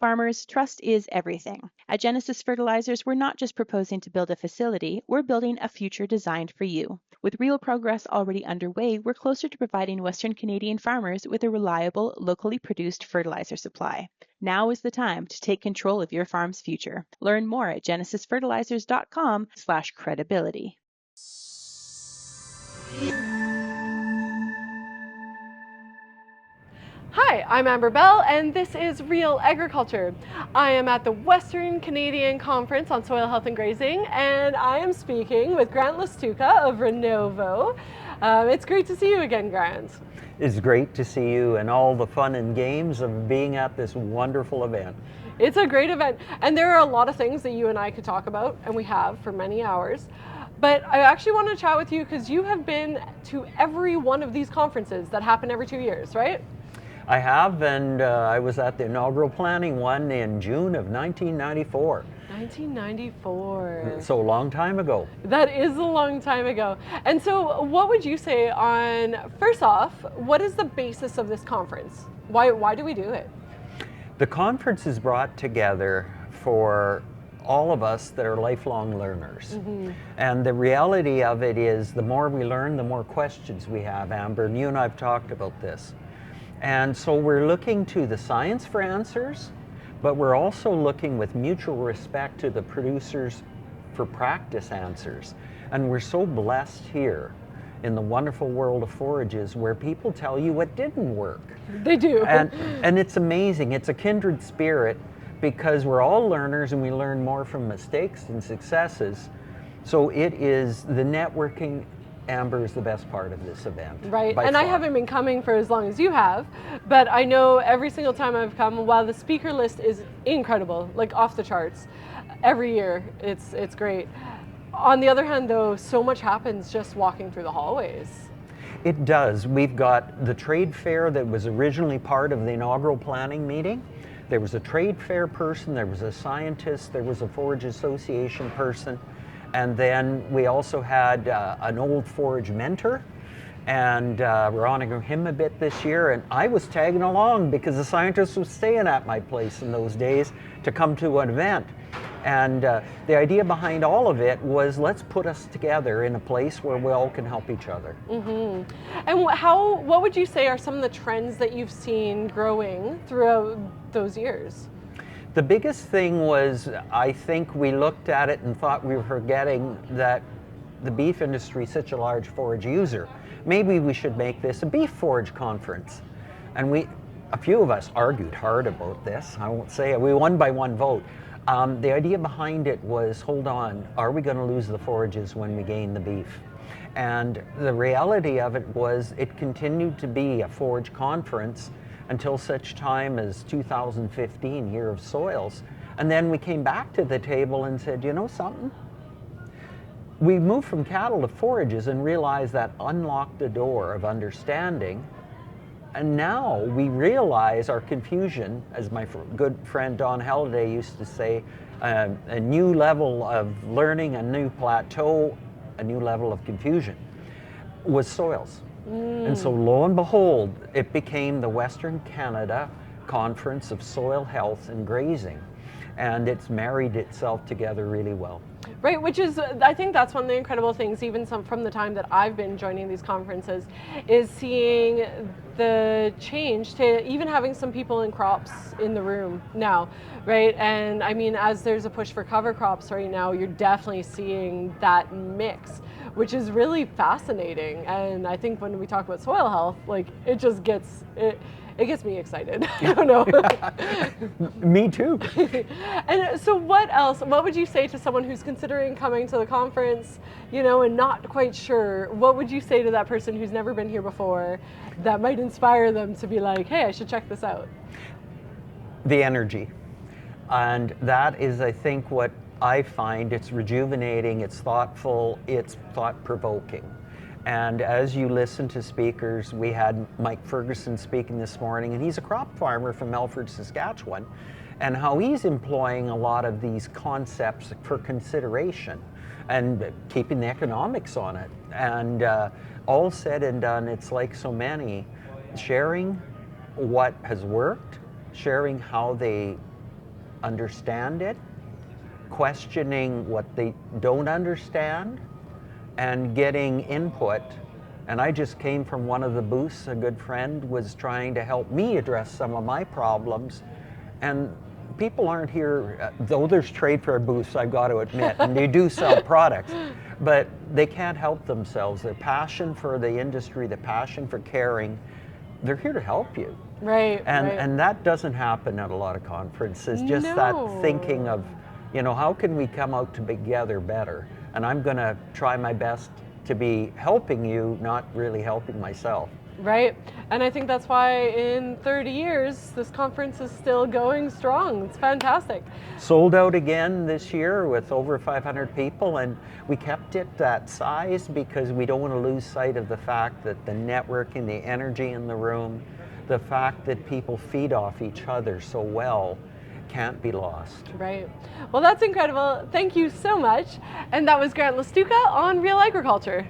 Farmers, trust is everything. At Genesis Fertilizers, we're not just proposing to build a facility, we're building a future designed for you. With real progress already underway, we're closer to providing Western Canadian farmers with a reliable, locally produced fertilizer supply. Now is the time to take control of your farm's future. Learn more at genesisfertilizers.com/credibility. Hi, I'm Amber Bell, and this is Real Agriculture. I am at the Western Canadian Conference on Soil Health and Grazing, and I am speaking with Grant Lastiwka of Renovo. It's great to see you again, Grant. It's great to see you and all the fun and games of being at this wonderful event. It's a great event, and there are a lot of things that you and I could talk about, and we have for many hours. But I actually want to chat with you because you have been to every one of these conferences that happen every 2 years, right? I have, and I was at the inaugural planning one in June of 1994. 1994. So a long time ago. That is a long time ago. And so what would you say on, first off, what is the basis of this conference? Why do we do it? The conference is brought together for all of us that are lifelong learners. Mm-hmm. And the reality of it is the more we learn, the more questions we have, Amber, and you and I have talked about this. And so we're looking to the science for answers, but we're also looking with mutual respect to the producers for practice answers. And we're so blessed here in the wonderful world of forages where people tell you what didn't work. They do. And it's amazing. It's a kindred spirit because we're all learners and we learn more from mistakes than successes. So it is the networking. Amber is the best part of this event. Right, and I haven't been coming for as long as you have, but I know every single time I've come, while the speaker list is incredible, like off the charts, every year, it's great. On the other hand though, so much happens just walking through the hallways. It does. We've got the trade fair that was originally part of the inaugural planning meeting. There was a trade fair person, there was a scientist, there was a forage association person. And then we also had an old forage mentor, and we're honoring him a bit this year. And I was tagging along because the scientist was staying at my place in those days to come to an event. And the idea behind all of it was let's put us together in a place where we all can help each other. Mm-hmm. And what would you say are some of the trends that you've seen growing throughout those years? The biggest thing was, I think we looked at it and thought we were forgetting that the beef industry is such a large forage user. Maybe we should make this a beef forage conference. And a few of us argued hard about this. I won't say it. We won by one vote. The idea behind it was, hold on, are we going to lose the forages when we gain the beef? And the reality of it was it continued to be a forage conference until such time as 2015, Year of Soils. And then we came back to the table and said, you know something? We moved from cattle to forages and realized that unlocked a door of understanding. And now we realize our confusion, as my good friend Don Halliday used to say, a new level of learning, a new plateau, a new level of confusion, was soils. And so lo and behold, it became the Western Canada Conference of Soil Health and Grazing. And it's married itself together really well. Right, which is, I think that's one of the incredible things, even from the time that I've been joining these conferences, is seeing the change to even having some people in crops in the room now, right? And I mean, as there's a push for cover crops right now, you're definitely seeing that mix, which is really fascinating. And I think when we talk about soil health, like it just gets, it gets me excited. I don't know. Me too. And so what would you say to someone who's considering coming to the conference, and not quite sure? What would you say to that person who's never been here before that might inspire them to be like, hey, I should check this out? The energy. And that is, I think, what I find. It's rejuvenating, it's thoughtful, it's thought-provoking. And as you listen to speakers, we had Mike Ferguson speaking this morning, and he's a crop farmer from Melfort, Saskatchewan, and how he's employing a lot of these concepts for consideration and keeping the economics on it. And all said and done, it's like so many, sharing what has worked, sharing how they understand it, questioning what they don't understand, and getting input. And I just came from one of the booths. A good friend was trying to help me address some of my problems. And people aren't here, though there's trade fair booths, I've got to admit, and they do sell products, but they can't help themselves. Their passion for the industry, the passion for caring, they're here to help you. Right. And that doesn't happen at a lot of conferences. Just that thinking of, you know, how can we come out together better? And I'm going to try my best to be helping you, not really helping myself. Right. And I think that's why in 30 years, this conference is still going strong. It's fantastic. Sold out again this year with over 500 people, and we kept it that size because we don't want to lose sight of the fact that the networking, the energy in the room, the fact that people feed off each other so well can't be lost. Right. Well, that's incredible. Thank you so much. And that was Grant Lastiwka on Real Agriculture.